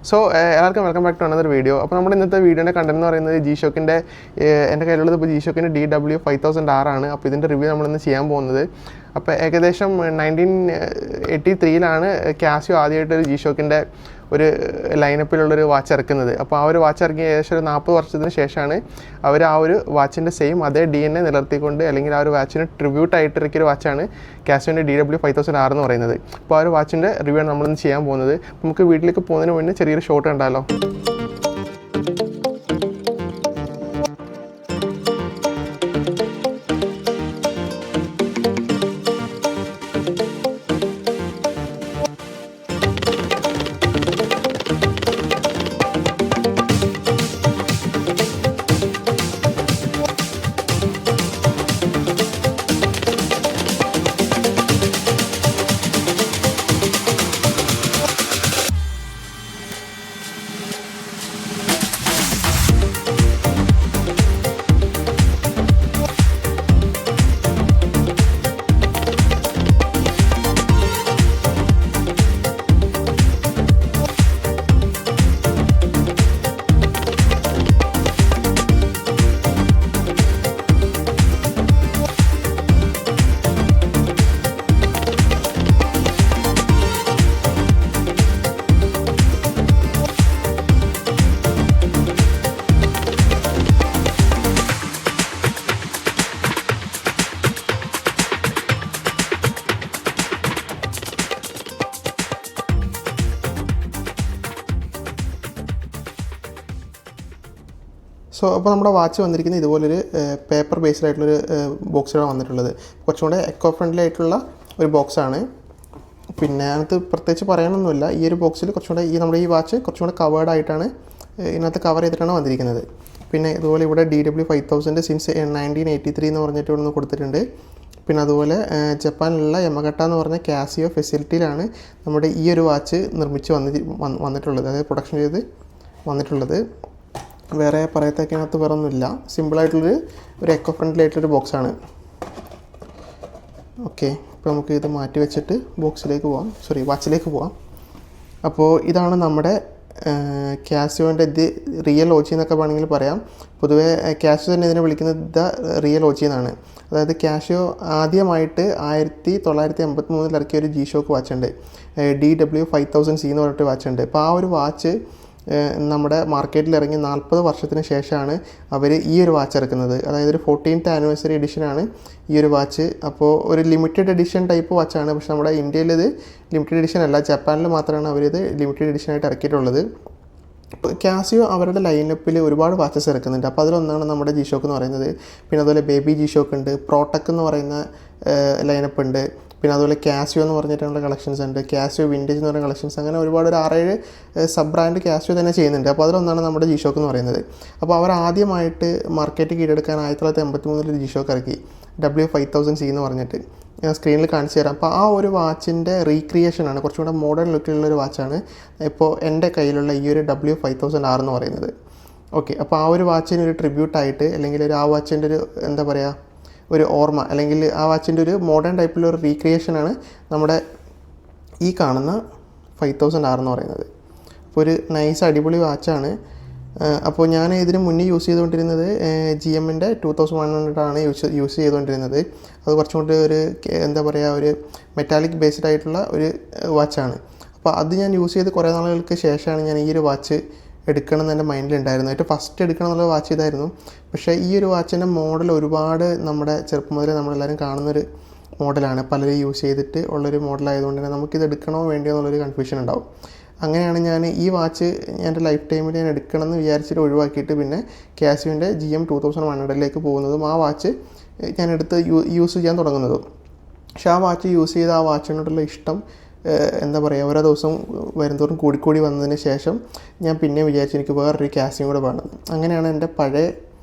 So എല്ലാവർക്കും welcome back to another video. അപ്പോൾ നമ്മുടെ ഇന്നത്തെ വീഡിയോയുടെ കണ്ടന്റ് എന്ന് പറയുന്നത് G-Shockൻ്റെ എൻ്റെ കയ്യിലുള്ളത് ഇപ്പോൾ G-Shockൻ്റെ DW5000R ആണ്. അപ്പോൾ ഇതിൻ്റെ റിവ്യൂ നമ്മളിന്ന് ചെയ്യാൻ പോകുന്നത്. അപ്പോൾ ഏകദേശം 1983 കാസിയോ ആദ്യമായിട്ട് ഒരു G-Shockൻ്റെ ഒരു ലൈനപ്പിലുള്ളൊരു വാച്ച് ഇറക്കുന്നത്. അപ്പോൾ ആ ഒരു വാച്ച് ഇറങ്ങിയ ഏകദേശം ഒരു 40 വർഷത്തിന് ശേഷമാണ് അവർ ആ ഒരു വാച്ചിൻ്റെ സെയിം അതേ DNA നിലനിർത്തിക്കൊണ്ട് അല്ലെങ്കിൽ ആ ഒരു വാച്ചിന് ട്രിബ്യൂട്ടായിട്ട് ഇറക്കിയൊരു വാച്ചാണ് കാസിയോൻ്റെ DW5000R എന്ന് പറയുന്നത്. അപ്പോൾ ആ ഒരു വാച്ചിൻ്റെ റിവ്യൂ ആണ് നമ്മളിന്ന് ചെയ്യാൻ പോകുന്നത്. നമുക്ക് വീട്ടിലേക്ക് പോകുന്നതിന് മുന്നേ ചെറിയൊരു ഷോട്ട് കണ്ടാലോ. സോ അപ്പോൾ നമ്മുടെ വാച്ച് വന്നിരിക്കുന്നത് ഇതുപോലൊരു പേപ്പർ ബേസ്ഡ് ആയിട്ടുള്ളൊരു ബോക്സിലാണ് വന്നിട്ടുള്ളത്. കുറച്ചും കൂടെ എക്കോ ഫ്രണ്ട്ലി ആയിട്ടുള്ള ഒരു ബോക്സാണ്. പിന്നെ അതിനകത്ത് പ്രത്യേകിച്ച് പറയാനൊന്നുമില്ല. ഈ ഒരു ബോക്സിൽ കുറച്ചും കൂടെ നമ്മുടെ ഈ വാച്ച് കുറച്ചും കൂടെ കവേർഡ് ആയിട്ടാണ് ഇതിനകത്ത് കവർ ചെയ്തിട്ടാണ് വന്നിരിക്കുന്നത്. പിന്നെ ഇതുപോലെ ഇവിടെ DW5000 സിൻസ് 1983 എന്ന് പറഞ്ഞിട്ട് ഇവിടെ നിന്ന് കൊടുത്തിട്ടുണ്ട്. പിന്നെ അതുപോലെ ജപ്പാനിലുള്ള യമഗട്ട എന്ന് പറഞ്ഞ കാസിയോ ഫെസിലിറ്റിയിലാണ് നമ്മുടെ ഈ ഒരു വാച്ച് നിർമ്മിച്ച് വന്നിട്ടുള്ളത്, അതായത് പ്രൊഡക്ഷൻ ചെയ്ത് വന്നിട്ടുള്ളത്. വേറെ പറയത്തേക്കകത്ത് വേറെ ഒന്നുമില്ല. സിമ്പിളായിട്ടുള്ളൊരു എക്കോ ഫ്രണ്ട്ലി ആയിട്ടുള്ളൊരു ബോക്സാണ്. ഓക്കെ, ഇപ്പോൾ നമുക്ക് ഇത് മാറ്റി വെച്ചിട്ട് വാച്ചിലേക്ക് പോവാം. അപ്പോൾ ഇതാണ് നമ്മുടെ കാസിയോൻ്റെ റിയൽ OG എന്നൊക്കെ വേണമെങ്കിൽ പറയാം. പൊതുവേ കാസിയോ തന്നെ ഇതിനെ വിളിക്കുന്നത് റിയൽ OG എന്നാണ്. അതായത് കാസിയോ ആദ്യമായിട്ട് 1983 ഇറക്കിയ ഒരു G-Shock വാച്ചുണ്ട്, DW5000C എന്ന് പറഞ്ഞിട്ട് വാച്ചുണ്ട്. അപ്പോൾ ആ ഒരു വാച്ച് നമ്മുടെ മാർക്കറ്റിൽ ഇറങ്ങി 40 വർഷത്തിന് ശേഷമാണ് അവർ ഈ ഒരു വാച്ച് ഇറക്കുന്നത്. അതായത് ഒരു 14th ആനിവേഴ്സറി എഡിഷനാണ് ഈ ഒരു വാച്ച്. അപ്പോൾ ഒരു ലിമിറ്റഡ് എഡിഷൻ ടൈപ്പ് വാച്ചാണ്. പക്ഷേ നമ്മുടെ ഇന്ത്യയിൽ ഇത് ലിമിറ്റഡ് എഡിഷൻ അല്ല, ജപ്പാനിൽ മാത്രമാണ് അവരിത് ലിമിറ്റഡ് എഡിഷനായിട്ട് ഇറക്കിയിട്ടുള്ളത്. ഇപ്പോൾ കാസിയോ അവരുടെ ലൈനപ്പിൽ ഒരുപാട് വാച്ചസ് ഇറക്കുന്നുണ്ട്. അപ്പോൾ അതിലൊന്നാണ് നമ്മുടെ G-Shock എന്ന് പറയുന്നത്. പിന്നെ അതുപോലെ ബേബി G-Shock ഉണ്ട്, പ്രോടെക് എന്ന് പറയുന്ന ലൈനപ്പ് ഉണ്ട്. പിന്നെ അതുപോലെ കാസിയോ എന്ന് പറഞ്ഞിട്ടുള്ള കളക്ഷൻസ് ഉണ്ട്, കാസിയോ വിൻറ്റേജ് എന്ന് പറയുന്ന കളക്ഷൻസ്. അങ്ങനെ ഒരുപാട് ഒരു 6-7 സബ് ബ്രാൻഡ് കാസിയോ തന്നെ ചെയ്യുന്നുണ്ട്. അപ്പോൾ അതിലൊന്നാണ് നമ്മുടെ G-Shock എന്ന് പറയുന്നത്. അപ്പോൾ അവർ ആദ്യമായിട്ട് മാർക്കറ്റ് കീഴടക്കാൻ 1983 G-Shock ഇറക്കി, W5000C എന്ന് പറഞ്ഞിട്ട്. ഞാൻ സ്ക്രീനിൽ കാണിച്ചു തരാം. അപ്പോൾ ആ ഒരു വാച്ചിൻ്റെ റീക്രിയേഷനാണ്, കുറച്ചും കൂടെ മോഡേൺ ലുക്കിലുള്ളൊരു വാച്ചാണ് ഇപ്പോൾ എൻ്റെ കയ്യിലുള്ള ഈ ഒരു W5000R എന്ന് പറയുന്നത്. ഓക്കെ, അപ്പോൾ ആ ഒരു വാച്ചിന് ഒരു ട്രിബ്യൂട്ടായിട്ട് അല്ലെങ്കിൽ ആ വാച്ചിൻ്റെ ഒരു എന്താ പറയുക, ഒരു ഓർമ്മ, അല്ലെങ്കിൽ ആ വാച്ചിൻ്റെ ഒരു മോഡേൺ ടൈപ്പിലൊരു റീക്രിയേഷനാണ് നമ്മുടെ ഈ കാണുന്ന 5000R എന്ന് പറയുന്നത്. അപ്പോൾ ഒരു നൈസ് അടിപൊളി വാച്ചാണ്. അപ്പോൾ ഞാൻ ഇതിന് മുന്നേ യൂസ് ചെയ്തുകൊണ്ടിരുന്നത് GMൻ്റെ 2100 യൂസ് ചെയ്തുകൊണ്ടിരുന്നത്. അത് കുറച്ചും കൂടി ഒരു എന്താ പറയുക, ഒരു മെറ്റാലിക് ബേസ്ഡ് ആയിട്ടുള്ള ഒരു വാച്ചാണ്. അപ്പോൾ അത് ഞാൻ യൂസ് ചെയ്ത് കുറേ നാളുകൾക്ക് ശേഷമാണ് ഞാൻ ഈ ഒരു വാച്ച് എടുക്കണം എന്ന് എൻ്റെ മൈൻഡിലുണ്ടായിരുന്നു. ഏറ്റവും ഫസ്റ്റ് എടുക്കണം എന്നുള്ള വാച്ച് ഇതായിരുന്നു. പക്ഷേ ഈ ഒരു വാച്ചിൻ്റെ മോഡൽ ഒരുപാട് നമ്മുടെ ചെറുപ്പം മുതലേ നമ്മളെല്ലാവരും കാണുന്നൊരു മോഡലാണ്, പലരും യൂസ് ചെയ്തിട്ട് ഉള്ളൊരു മോഡലായതുകൊണ്ട് തന്നെ നമുക്കിത് എടുക്കണോ വേണ്ടിയോ എന്നുള്ളൊരു കൺഫ്യൂഷൻ ഉണ്ടാവും. അങ്ങനെയാണ് ഞാൻ ഈ വാച്ച് എൻ്റെ ലൈഫ് ടൈമിൽ ഞാൻ എടുക്കണം എന്ന് വിചാരിച്ചിട്ട് ഒഴിവാക്കിയിട്ട് പിന്നെ കാസിയോൻ്റെ GM2100 പോകുന്നതും ആ വാച്ച് ഞാൻ എടുത്ത് യൂസ് ചെയ്യാൻ തുടങ്ങുന്നതും. പക്ഷേ ആ വാച്ച് യൂസ് ചെയ്ത് ആ വാച്ചിനോടുള്ള ഇഷ്ടം എന്താ പറയുക, ഓരോ ദിവസം വരുന്തോറും കൂടിക്കൂടി വന്നതിന് ശേഷം ഞാൻ പിന്നെ വിചാരിച്ചു എനിക്ക് വേറൊരു കാസിയോ കൂടെ വേണം. അങ്ങനെയാണ് എൻ്റെ പഴയ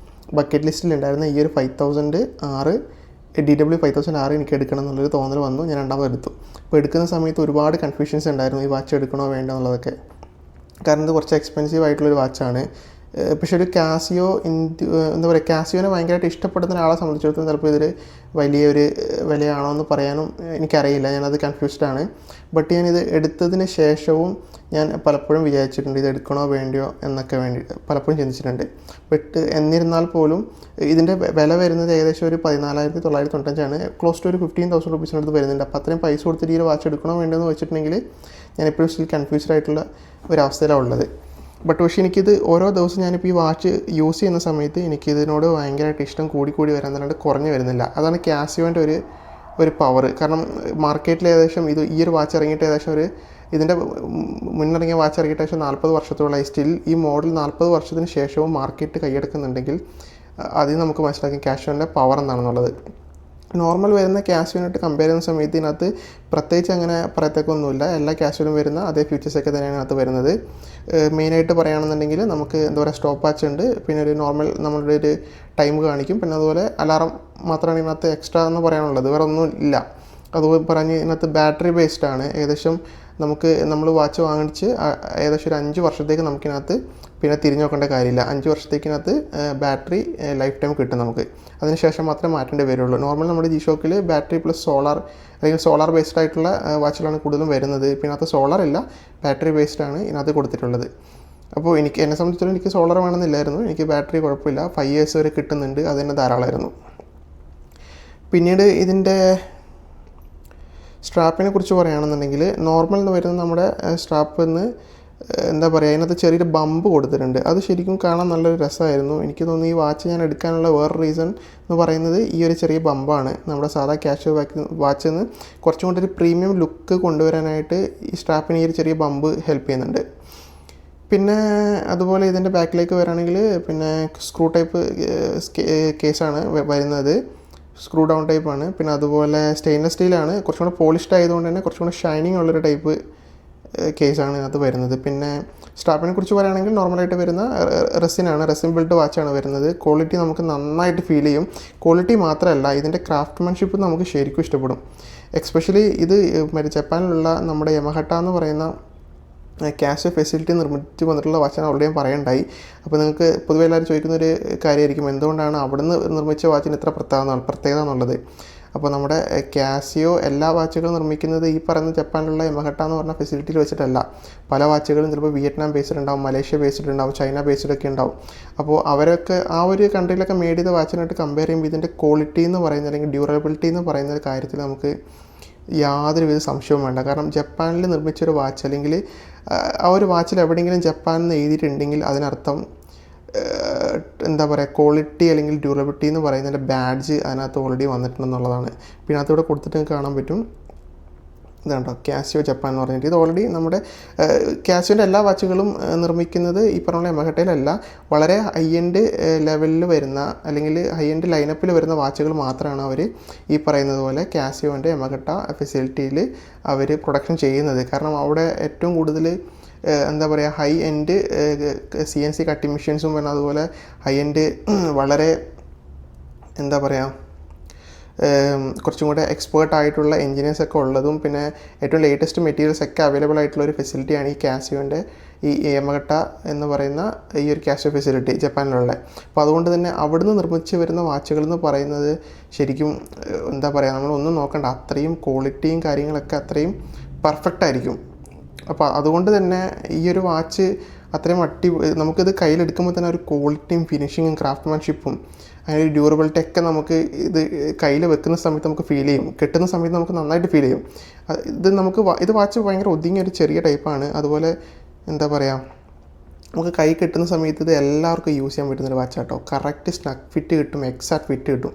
ബക്കറ്റ് ലിസ്റ്റിലുണ്ടായിരുന്ന ഈ ഒരു 5000R DW5000R എനിക്ക് എടുക്കണം എന്നുള്ളൊരു തോന്നൽ വന്നു. ഞാൻ രണ്ടാമത് എടുത്തു. അപ്പോൾ എടുക്കുന്ന സമയത്ത് ഒരുപാട് കൺഫ്യൂഷൻസ് ഉണ്ടായിരുന്നു, ഈ വാച്ച് എടുക്കണോ വേണ്ടോ എന്നുള്ളതൊക്കെ. കാരണം ഇത് കുറച്ച് എക്സ്പെൻസീവ് ആയിട്ടുള്ളൊരു വാച്ചാണ്. പക്ഷേ ഒരു കാസിയോ എന്താ പറയുക, കാസിയോനെ ഭയങ്കരമായിട്ട് ഇഷ്ടപ്പെടുന്ന ഒരാളെ സംബന്ധിച്ചിടത്തോളം ചിലപ്പോൾ ഇതൊരു വലിയൊരു വിലയാണോ എന്ന് പറയാനും എനിക്കറിയില്ല, ഞാനത് കൺഫ്യൂസ്ഡ് ആണ്. ബട്ട് ഞാനിത് എടുത്തതിന് ശേഷവും ഞാൻ പലപ്പോഴും വിചാരിച്ചിട്ടുണ്ട് ഇത് എടുക്കണോ വേണ്ടിയോ എന്നൊക്കെ പലപ്പോഴും ചിന്തിച്ചിട്ടുണ്ട്. ബട്ട് എന്നിരുന്നാൽ പോലും ഇതിൻ്റെ വില വരുന്നത് ഏകദേശം ഒരു 14,995 ക്ലോസ് ടു ഒരു 15,000 റുപ്പീസിനടുത്ത് വരുന്നുണ്ട്. അപ്പോൾ അത്രയും പൈസ കൊടുത്തിട്ട് ഈ ഒരു വാച്ച് എടുക്കണോ വേണ്ടോ എന്ന് വെച്ചിട്ടുണ്ടെങ്കിൽ ഞാൻ എപ്പോഴും സ്റ്റിൽ കൺഫ്യൂസ്ഡ് ആയിട്ടുള്ള ഒരവസ്ഥയിലാണ് ഉള്ളത്. ബട്ട് പക്ഷേ എനിക്കിത് ഓരോ ദിവസം ഞാനിപ്പോൾ ഈ വാച്ച് യൂസ് ചെയ്യുന്ന സമയത്ത് എനിക്കിതിനോട് ഭയങ്കരമായിട്ട് ഇഷ്ടം കൂടി വരാൻ തന്നെ കുറഞ്ഞു വരുന്നില്ല. അതാണ് കാസിയോൻ്റെ ഒരു പവർ. കാരണം മാർക്കറ്റിൽ ഏകദേശം ഈ ഒരു വാച്ച് ഇറങ്ങിയിട്ട് ഏകദേശം ഇതിൻ്റെ മുന്നിറങ്ങിയ വാച്ച് ഇറങ്ങിയിട്ട് ഏകദേശം 40 വർഷത്തോളമായി. സ്റ്റിൽ ഈ മോഡൽ 40 വർഷത്തിന് ശേഷവും മാർക്കറ്റ് കൈയെടുക്കുന്നുണ്ടെങ്കിൽ അതിൽ നമുക്ക് മനസ്സിലാക്കും കാസിയോൻ്റെ പവർ എന്താണെന്നുള്ളത്. നോർമൽ വരുന്ന കാസിയോനായിട്ട് കമ്പയർ ചെയ്യുന്ന സമയത്ത് ഇതിനകത്ത് പ്രത്യേകിച്ച് അങ്ങനെ പറയത്തേക്കൊന്നുമില്ല. എല്ലാ കാസിയോനും വരുന്ന അതേ ഫീച്ചേഴ്സൊക്കെ തന്നെയാണ് അതിനകത്ത് വരുന്നത്. മെയിനായിട്ട് പറയുകയാണെന്നുണ്ടെങ്കിൽ നമുക്ക് എന്താ പറയുക, സ്റ്റോപ്പ് വാച്ച് ഉണ്ട്, പിന്നെ ഒരു നോർമൽ നമ്മളുടെ ഒരു ടൈം കാണിക്കും, പിന്നെ അതുപോലെ അലാറം മാത്രമാണ് ഇതിനകത്ത് എക്സ്ട്രാ എന്ന് പറയാനുള്ളത്, വേറെ ഒന്നും ഇല്ല. അതുപോലെ പറഞ്ഞ് ഇതിനകത്ത് ബാറ്ററി ബേസ്ഡ് ആണ്. ഏകദേശം നമ്മൾ വാച്ച് വാങ്ങിച്ച് ഏകദേശം ഒരു 5 വർഷത്തേക്ക് നമുക്കിനകത്ത് പിന്നെ തിരിഞ്ഞു നോക്കേണ്ട കാര്യമില്ല. 5 വർഷത്തേക്കിനകത്ത് ബാറ്ററി ലൈഫ് ടൈം കിട്ടും നമുക്ക്. അതിനുശേഷം മാത്രമേ മാറ്റേണ്ടി വരുള്ളൂ. നോർമൽ നമ്മുടെ G-Shockൽ ബാറ്ററി പ്ലസ് സോളാർ അല്ലെങ്കിൽ സോളാർ ബേസ്ഡ് ആയിട്ടുള്ള വാച്ചുകളാണ് കൂടുതലും വരുന്നത്. പിന്നെ ഇതിനകത്ത് സോളാർ ഇല്ല, ബാറ്ററി ബേസ്ഡ് ആണ് ഇതിനകത്ത് കൊടുത്തിട്ടുള്ളത്. അപ്പോൾ എന്നെ സംബന്ധിച്ചിടത്തോളം എനിക്ക് സോളാർ വേണമെന്നില്ലായിരുന്നു, എനിക്ക് ബാറ്ററി കുഴപ്പമില്ല, 5 years വരെ കിട്ടുന്നുണ്ട്, അത് തന്നെ ധാരാളമായിരുന്നു. പിന്നീട് ഇതിൻ്റെ സ്ട്രാപ്പിനെ കുറിച്ച് പറയുകയാണെന്നുണ്ടെങ്കിൽ നോർമൽ എന്ന് വരുന്ന നമ്മുടെ സ്ട്രാപ്പിൽ നിന്ന് എന്താ പറയുക, അതിനകത്ത് ചെറിയൊരു ബമ്പ് കൊടുത്തിട്ടുണ്ട്. അത് ശരിക്കും കാണാൻ നല്ലൊരു രസമായിരുന്നു. എനിക്ക് തോന്നുന്നു ഈ വാച്ച് ഞാൻ എടുക്കാനുള്ള വേറെ റീസൺ എന്ന് പറയുന്നത് ഈ ഒരു ചെറിയ ബമ്പാണ്. നമ്മുടെ സാധാ കാഷ്വൽ വാച്ചിൽ നിന്ന് കുറച്ചും കൂടി ഒരു പ്രീമിയം ലുക്ക് കൊണ്ടുവരാനായിട്ട് ഈ സ്ട്രാപ്പിന് ഈ ഒരു ചെറിയ ബമ്പ് ഹെൽപ്പ് ചെയ്യുന്നുണ്ട്. പിന്നെ അതുപോലെ ഇതിൻ്റെ ബാക്കിലേക്ക് വരികയാണെങ്കിൽ പിന്നെ സ്ക്രൂ ടൈപ്പ് കേസാണ് വരുന്നത്, സ്ക്രൂ ഡൗൺ ടൈപ്പാണ്. പിന്നെ അതുപോലെ സ്റ്റെയിൻലെസ് സ്റ്റീലാണ്, കുറച്ചും കൂടെ പോളിഷ്ഡ് ആയതുകൊണ്ട് തന്നെ കുറച്ചും കൂടെ ഷൈനിങ് ഉള്ളൊരു ടൈപ്പ് കേസാണ് ഇതിനകത്ത് വരുന്നത്. പിന്നെ സ്ട്രാപ്പിനെ കുറിച്ച് പറയുകയാണെങ്കിൽ നോർമലായിട്ട് വരുന്ന റെസിൻ ബിൽഡ് വാച്ചാണ് വരുന്നത്. ക്വാളിറ്റി നമുക്ക് നന്നായിട്ട് ഫീൽ ചെയ്യും. ക്വാളിറ്റി മാത്രമല്ല, ഇതിൻ്റെ ക്രാഫ്റ്റ്മാൻഷിപ്പ് നമുക്ക് ശരിക്കും ഇഷ്ടപ്പെടും. എക്സ്പെഷ്യലി ഇത് ജപ്പാനിലുള്ള നമ്മുടെ യമഹട്ട എന്ന് പറയുന്ന കാസിയോ ഫെസിലിറ്റി നിർമ്മിച്ച് വന്നിട്ടുള്ള വാച്ചാണ് ഓൾറെഡി ഞാൻ പറയണ്ടായി. അപ്പോൾ നിങ്ങൾക്ക് പൊതുവെ എല്ലാവരും ചോദിക്കുന്നൊരു കാര്യമായിരിക്കും, എന്തുകൊണ്ടാണ് അവിടുന്ന് നിർമ്മിച്ച വാച്ചിന് ഇത്ര പ്രത്യേകത എന്നുള്ളത്. അപ്പോൾ നമ്മുടെ കാസിയോ എല്ലാ വാച്ചുകളും നിർമ്മിക്കുന്നത് ഈ പറയുന്ന ജപ്പാനിലുള്ള യമഹട്ട എന്ന് പറഞ്ഞ ഫെസിലിറ്റിയിൽ വെച്ചിട്ടല്ല. പല വാച്ചുകളും ചിലപ്പോൾ വിയറ്റ്നാം ബേസ്ഡ് ഉണ്ടാവും, മലേഷ്യ ബേസ്ഡ് ഉണ്ടാവും, ചൈന ബേസ്ഡ് ഒക്കെ ഉണ്ടാവും. അപ്പോൾ അവരൊക്കെ ആ ഒരു കൺട്രിയിലൊക്കെ മേഡ് ചെയ്ത വാച്ചിനായിട്ട് കമ്പയർ ചെയ്യുമ്പോൾ ഇതിൻ്റെ ക്വാളിറ്റി എന്ന് പറയുന്നത് അല്ലെങ്കിൽ ഡ്യൂറബിലിറ്റി എന്ന് പറയുന്ന ഒരു കാര്യത്തിൽ നമുക്ക് യാതൊരുവിധ സംശയവും വേണ്ട. കാരണം ജപ്പാനിൽ നിർമ്മിച്ചൊരു വാച്ച് അല്ലെങ്കിൽ ആ ഒരു വാച്ചിൽ എവിടെയെങ്കിലും ജപ്പാൻ എന്ന് എഴുതിയിട്ടുണ്ടെങ്കിൽ അതിനർത്ഥം എന്താ പറയുക, ക്വാളിറ്റി അല്ലെങ്കിൽ ഡ്യൂറബിലിറ്റി എന്ന് പറയുന്നതിൻ്റെ ബാഡ്ജ് അതിനകത്ത് ഓൾറെഡി വന്നിട്ടുണ്ടെന്നുള്ളതാണ്. പിന്നെ അതിവിടെ കൊടുത്തിട്ട് കാണാൻ പറ്റും, ഇതുണ്ടോ കാസിയോ ജപ്പാൻ എന്ന് പറഞ്ഞിട്ട്. ഇത് ഓൾറെഡി നമ്മുടെ കാസിയോൻ്റെ എല്ലാ വാച്ചുകളും നിർമ്മിക്കുന്നത് ഈ പറഞ്ഞ യമഹട്ടയിലല്ല, വളരെ ഹൈ എൻഡ് ലെവലിൽ വരുന്ന അല്ലെങ്കിൽ ഹൈ എൻഡ് ലൈനപ്പിൽ വരുന്ന വാച്ചുകൾ മാത്രമാണ് അവർ ഈ പറയുന്നത് പോലെ കാസിയോൻ്റെ യമഹട്ട ഫെസിലിറ്റിയിൽ അവർ പ്രൊഡക്ഷൻ ചെയ്യുന്നത്. കാരണം അവിടെ ഏറ്റവും കൂടുതൽ എന്താ പറയുക ഹൈ എൻഡ് CNC കട്ടിംഗ് മെഷീൻസും പിന്നെ അതുപോലെ ഹൈ എൻഡ് വളരെ എന്താ പറയുക കുറച്ചും കൂടെ എക്സ്പേർട്ട് ആയിട്ടുള്ള എൻജിനീയേഴ്സൊക്കെ ഉള്ളതും പിന്നെ ഏറ്റവും ലേറ്റസ്റ്റ് മെറ്റീരിയൽസ് ഒക്കെ അവൈലബിൾ ആയിട്ടുള്ള ഒരു ഫെസിലിറ്റിയാണ് ഈ കാസിയോൻ്റെ ഈ യമഹട്ട എന്ന് പറയുന്ന ഈ ഒരു കാസിയോ ഫെസിലിറ്റി ജപ്പാനിലുള്ള. അപ്പോൾ അതുകൊണ്ട് തന്നെ അവിടുന്ന് നിർമ്മിച്ച് വരുന്ന വാച്ചുകൾ എന്ന് പറയുന്നത് ശരിക്കും എന്താ പറയുക, നമ്മളൊന്നും നോക്കണ്ട, അത്രയും ക്വാളിറ്റിയും കാര്യങ്ങളൊക്കെ അത്രയും പെർഫെക്റ്റ് ആയിരിക്കും. അപ്പോൾ അതുകൊണ്ട് തന്നെ ഈ ഒരു വാച്ച് അത്രയും നമുക്കിത് കയ്യിലെടുക്കുമ്പോൾ തന്നെ ഒരു ക്വാളിറ്റിയും ഫിനിഷിങ്ങും ക്രാഫ്റ്റ്മാൻഷിപ്പും അതിൻ്റെ ഡ്യൂറബിലിറ്റി ഒക്കെ നമുക്ക് ഇത് കയ്യിൽ വെക്കുന്ന സമയത്ത് നമുക്ക് ഫീൽ ചെയ്യും, കെട്ടുന്ന സമയത്ത് നമുക്ക് നന്നായിട്ട് ഫീൽ ചെയ്യും. ഇത് വാച്ച് ഭയങ്കര ഒതുങ്ങിയ ഒരു ചെറിയ ടൈപ്പാണ്. അതുപോലെ എന്താ പറയുക, നമുക്ക് കൈ കെട്ടുന്ന സമയത്ത് ഇത് എല്ലാവർക്കും യൂസ് ചെയ്യാൻ പറ്റുന്നൊരു വാച്ചാട്ടോ. കറക്റ്റ് സ്നഗ് ഫിറ്റ് കിട്ടും, എക്സാക്ട് ഫിറ്റ് കിട്ടും.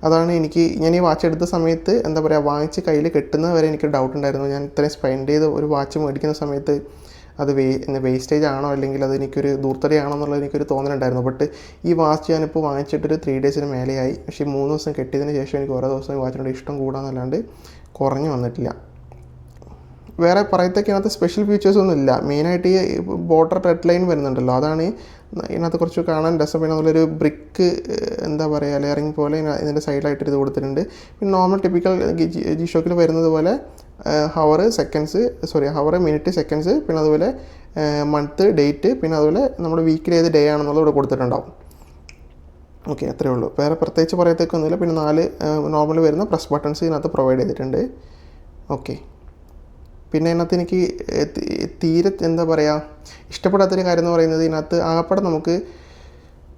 അതാണ് ഞാൻ ഈ വാച്ച് എടുത്ത സമയത്ത് എന്താ പറയുക, വാങ്ങിച്ച് കയ്യിൽ കെട്ടുന്നത് വരെ എനിക്ക് ഡൗട്ട് ഉണ്ടായിരുന്നു. ഞാൻ ഇത്രയും സ്പെൻഡ് ചെയ്ത് ഒരു വാച്ച് മേടിക്കുന്ന സമയത്ത് അത് വേസ്റ്റേജ് ആണോ അല്ലെങ്കിൽ അത് എനിക്കൊരു ദൂർത്തടിയാണോ എന്നുള്ളത് എനിക്കൊരു തോന്നലുണ്ടായിരുന്നു. ബട്ട് ഈ വാച്ച് ഞാനിപ്പോൾ വാങ്ങിച്ചിട്ടൊരു 3 days മേലെയായി. പക്ഷേ 3 ദിവസം കെട്ടിയതിന് ശേഷം എനിക്ക് ഓരോ ദിവസം ഈ വാച്ചിനോട് ഇഷ്ടം കൂടാന്നല്ലാണ്ട് കുറഞ്ഞു വന്നിട്ടില്ല. വേറെ പറയത്തക്കതിനകത്ത് സ്പെഷ്യൽ ഫീച്ചേഴ്സൊന്നും ഇല്ല. മെയിനായിട്ട് ഈ ബോർഡർ റെഡ് ലൈൻ വരുന്നുണ്ടല്ലോ, അതാണ് ഇതിനകത്ത് കുറച്ച് കാണാൻ രസം. പിന്നെ അതുപോലൊരു ബ്രിക്ക് എന്താ പറയുക ലെയറിങ് പോലെ ഇതിൻ്റെ സൈഡിലായിട്ട് ഇത് കൊടുത്തിട്ടുണ്ട്. പിന്നെ നോർമൽ ടിപ്പിക്കൽ ജി ഷോക്കിൽ വരുന്നത് പോലെ ഹവർ മിനിറ്റ് സെക്കൻഡ്സ്, പിന്നെ അതുപോലെ മന്ത് ഡേറ്റ്, പിന്നെ അതുപോലെ നമ്മുടെ വീക്കിൽ ഏത് ഡേ ആണെന്നുള്ളത് ഇവിടെ കൊടുത്തിട്ടുണ്ടാവും. ഓക്കെ, അത്രയേ ഉള്ളൂ. വേറെ പ്രത്യേകിച്ച് പറയത്തേക്കൊന്നുമില്ല. പിന്നെ 4 നോർമൽ വരുന്ന പ്രസ് ബട്ടൺസ് ഇതിനകത്ത് പ്രൊവൈഡ് ചെയ്തിട്ടുണ്ട്. ഓക്കെ, പിന്നെ ഇതിനകത്ത് എനിക്ക് തീരെ എന്താ പറയുക ഇഷ്ടപ്പെടാത്തൊരു കാര്യം എന്ന് പറയുന്നത്, ഇതിനകത്ത് ആകപ്പാടെ നമുക്ക്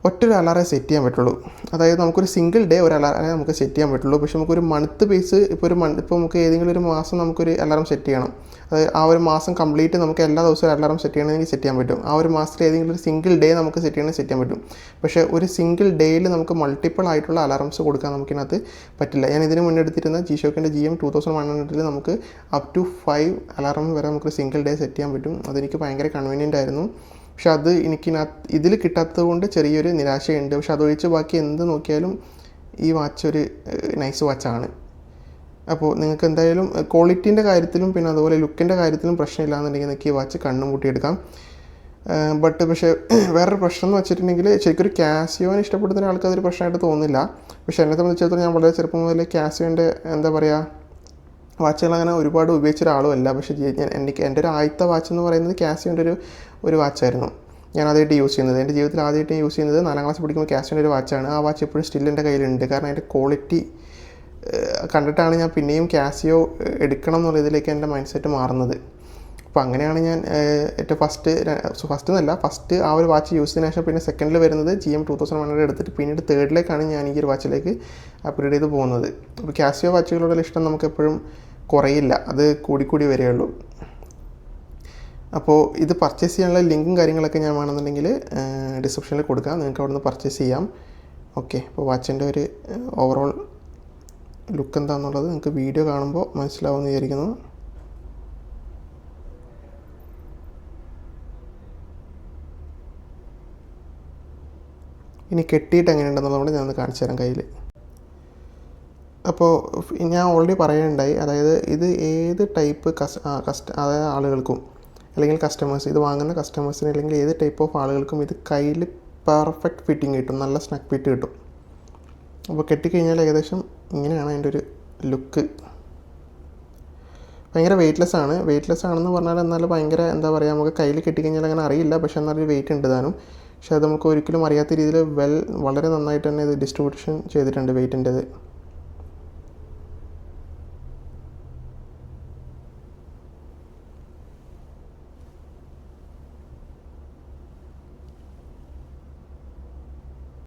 ഒറ്റൊരു അലാറേ സെറ്റ് ചെയ്യാൻ പറ്റുള്ളൂ. അതായത് നമുക്കൊരു സിംഗിൾ ഡേ ഒരു അലാറേ നമുക്ക് സെറ്റ് ചെയ്യാൻ പറ്റുള്ളൂ. പക്ഷെ നമുക്കൊരു മന്ത് ബേസ് ഇപ്പോൾ നമുക്ക് ഏതെങ്കിലും ഒരു മാസം നമുക്കൊരു അലാറം സെറ്റ് ചെയ്യണം. അതായത് ആ ഒരു മാസം കംപ്ലീറ്റ് നമുക്ക് എല്ലാ ദിവസവും ഒരു അലാറം സെറ്റ് ചെയ്യണമെങ്കിൽ സെറ്റ് ചെയ്യാൻ പറ്റും. ആ ഒരു മാസത്തിൽ ഏതെങ്കിലും ഒരു സിംഗിൾ ഡേ നമുക്ക് സെറ്റ് ചെയ്യണമെങ്കിൽ സെറ്റ് ചെയ്യാൻ പറ്റും. പക്ഷേ ഒരു സിംഗിൾ ഡേയിൽ നമുക്ക് മൾട്ടിപ്പിൾ ആയിട്ടുള്ള അലാറംസ് കൊടുക്കാൻ നമുക്കിനകത്ത് പറ്റില്ല. ഞാൻ ഇതിന് മുന്നേ എടുത്തിരുന്ന ജി ഷോക്കിൻ്റെ GM 2100 നമുക്ക് അപ് ടു 5 അലാറം വരെ നമുക്ക് സിംഗിൾ ഡേ സെറ്റ് ചെയ്യാൻ പറ്റും. അതെനിക്ക് ഭയങ്കര കൺവീനിയൻ്റ് ആയിരുന്നു. പക്ഷെ അത് ഇതിൽ കിട്ടാത്തത് കൊണ്ട് ചെറിയൊരു നിരാശയുണ്ട്. പക്ഷെ അതൊഴിച്ച് ബാക്കി എന്ത് നോക്കിയാലും ഈ വാച്ച് ഒരു നൈസ് വാച്ചാണ്. അപ്പോൾ നിങ്ങൾക്ക് എന്തായാലും ക്വാളിറ്റീൻ്റെ കാര്യത്തിലും പിന്നെ അതുപോലെ ലുക്കിൻ്റെ കാര്യത്തിലും പ്രശ്നമില്ല എന്നുണ്ടെങ്കിൽ നിങ്ങൾക്ക് ഈ വാച്ച് കണ്ണും കൂട്ടിയെടുക്കാം. പക്ഷേ വേറൊരു പ്രശ്നം എന്ന് വെച്ചിട്ടുണ്ടെങ്കിൽ ശരിക്കൊരു കാസിയോനെ ഇഷ്ടപ്പെടുന്ന ഒരാൾക്ക് അതൊരു പ്രശ്നമായിട്ട് തോന്നില്ല. പക്ഷേ എന്നെ സംബന്ധിച്ചിടത്തോളം ഞാൻ വളരെ ചെറുപ്പം മുതൽ കാസിയോൻ്റെ എന്താ പറയുക വാച്ചുകൾ അങ്ങനെ ഒരുപാട് ഉപയോഗിച്ച ഒരാളുമല്ല. പക്ഷേ എൻ്റെ ഒരു ആദ്യത്തെ വാച്ച് എന്ന് പറയുന്നത് കാസിയോൻ്റെ ഒരു വാച്ചായിരുന്നു ഞാൻ ആദ്യമായിട്ട് യൂസ് ചെയ്യുന്നത്. എൻ്റെ ജീവിതത്തിൽ ആദ്യമായിട്ട് യൂസ് ചെയ്യുന്നത് 4ാം ക്ലാസ് പഠിക്കുമ്പോൾ കാസിയോൻ്റെ ഒരു വാച്ചാണ്. ആ വാച്ച് എപ്പോഴും സ്റ്റിൽ എൻ്റെ കയ്യിലുണ്ട്. കാരണം അതിൻ്റെ ക്വാളിറ്റി കണ്ടിട്ടാണ് ഞാൻ പിന്നെയും കാസിയോ എടുക്കണം എന്നുള്ളതിലേക്ക് എൻ്റെ മൈൻഡ് സെറ്റ് മാറുന്നത്. അപ്പോൾ അങ്ങനെയാണ് ഞാൻ ഏറ്റവും ഫസ്റ്റ് ആ ഒരു വാച്ച് യൂസ് ചെയ്തതിനു ശേഷം പിന്നെ സെക്കൻഡിൽ വരുന്നത് GM 2100 എടുത്തിട്ട് പിന്നീട് തേർഡിലേക്കാണ് ഞാൻ ഈ ഒരു വാച്ചിലേക്ക് അപ്ഗ്രേഡ് ചെയ്ത് പോകുന്നത്. അപ്പോൾ കാസിയോ വാച്ചുകളോടുള്ള ഇഷ്ടം നമുക്ക് എപ്പോഴും കുറയില്ല, അത് കൂടിക്കൂടി വരികയുള്ളൂ. അപ്പോൾ ഇത് പർച്ചേസ് ചെയ്യാനുള്ള ലിങ്കും കാര്യങ്ങളൊക്കെ ഞാൻ വേണമെന്നുണ്ടെങ്കിൽ ഡിസ്ക്രിപ്ഷനിൽ കൊടുക്കാം, നിങ്ങൾക്ക് അവിടെ നിന്ന് പർച്ചേസ് ചെയ്യാം. ഓക്കെ, അപ്പോൾ വാച്ചിൻ്റെ ഒരു ഓവറോൾ ലുക്ക് എന്താണെന്നുള്ളത് നിങ്ങൾക്ക് വീഡിയോ കാണുമ്പോൾ മനസ്സിലാവുമെന്ന് വിചാരിക്കുന്നു. ഇനി കെട്ടിയിട്ട് എങ്ങനെയുണ്ടെന്നുള്ളത് ഞാനൊന്ന് കാണിച്ചു തരാം കയ്യിൽ. അപ്പോൾ ഞാൻ ഓൾറെഡി പറയുകയുണ്ടായി, അതായത് ഇത് ഏത് ടൈപ്പ് അതായത് ആളുകൾക്കും അല്ലെങ്കിൽ കസ്റ്റമേഴ്സ് ഇത് വാങ്ങുന്ന കസ്റ്റമേഴ്സിന് അല്ലെങ്കിൽ ഏത് ടൈപ്പ് ഓഫ് ആളുകൾക്കും ഇത് കയ്യിൽ പെർഫെക്റ്റ് ഫിറ്റിംഗ് കിട്ടും, നല്ല സ്നക്ക് ഫിറ്റ് കിട്ടും. അപ്പോൾ കെട്ടിക്കഴിഞ്ഞാൽ ഏകദേശം ഇങ്ങനെയാണ് അതിൻ്റെ ഒരു ലുക്ക്. ഭയങ്കര വെയ്റ്റ്ലെസ് ആണെന്ന് പറഞ്ഞാൽ എന്നാൽ ഭയങ്കര എന്താ പറയുക നമുക്ക് കയ്യിൽ കെട്ടിക്കഴിഞ്ഞാൽ അങ്ങനെ അറിയില്ല. പക്ഷേ എന്നാലൊരു വെയിറ്റ് ഉണ്ട് താനും. പക്ഷേ അത് നമുക്ക് ഒരിക്കലും അറിയാത്ത രീതിയിൽ വളരെ നന്നായിട്ട് തന്നെ ഇത് ഡിസ്ട്രിബ്യൂഷൻ ചെയ്തിട്ടുണ്ട് വെയ്റ്റിൻ്റെത്.